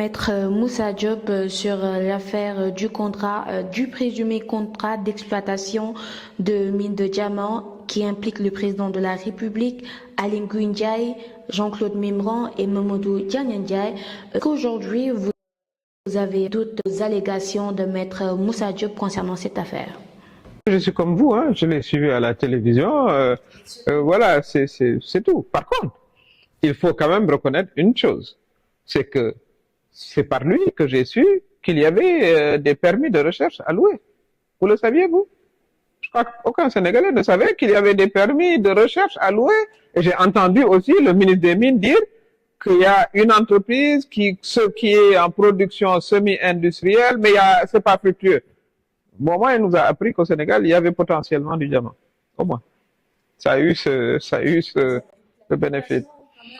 Maître Moussa Diop sur l'affaire du présumé contrat d'exploitation de mines de diamants qui implique le président de la République, Aly Ngouille Ndiaye, Jean-Claude Mimran et Mamadou Diagne Ndiaye. Qu'aujourd'hui, vous avez d'autres allégations de Maître Moussa Diop concernant cette affaire? Je suis comme vous, hein, je l'ai suivi à la télévision, voilà, c'est tout. Par contre, il faut quand même reconnaître une chose, c'est que c'est par lui que j'ai su qu'il y avait des permis de recherche alloués. Vous le saviez, vous? Je crois qu'aucun Sénégalais ne savait qu'il y avait des permis de recherche alloués. Et j'ai entendu aussi le ministre des Mines dire qu'il y a une entreprise qui est en production semi-industrielle, mais c'est pas fructueux. Bon, moi, il nous a appris qu'au Sénégal, il y avait potentiellement du diamant. Au moins. Ça a eu ce bénéfice.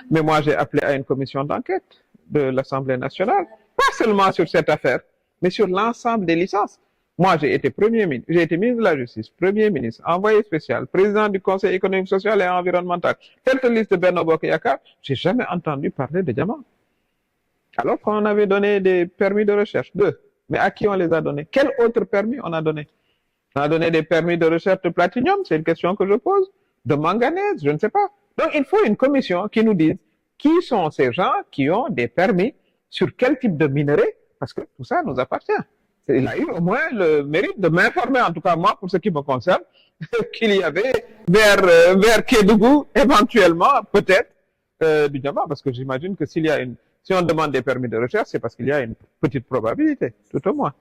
Mais moi, j'ai appelé à une commission d'enquête de l'Assemblée nationale, pas seulement sur cette affaire, mais sur l'ensemble des licences. Moi, j'ai été j'ai été ministre de la Justice, Premier ministre, envoyé spécial, président du Conseil économique, social et environnemental, tête de liste de Benno Bokk Yakaar, j'ai jamais entendu parler de diamants. Alors qu'on avait donné des permis de recherche, deux. Mais à qui on les a donnés? Quel autre permis on a donné? On a donné des permis de recherche de platinium, c'est une question que je pose, de manganèse, je ne sais pas. Donc il faut une commission qui nous dise qui sont ces gens qui ont des permis, sur quel type de minerai, parce que tout ça nous appartient. Il a eu au moins le mérite de m'informer, en tout cas moi, pour ce qui me concerne, qu'il y avait vers Kédougou, éventuellement, peut-être, du diamant, parce que j'imagine que si on demande des permis de recherche, c'est parce qu'il y a une petite probabilité, tout au moins.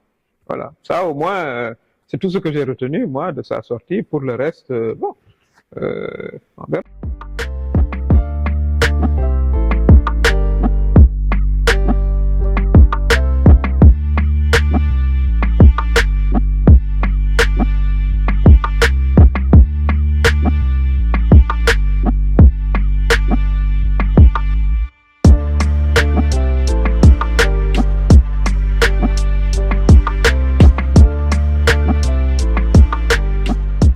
Voilà. Ça, au moins, c'est tout ce que j'ai retenu, moi, de sa sortie. Pour le reste, bon, on verra.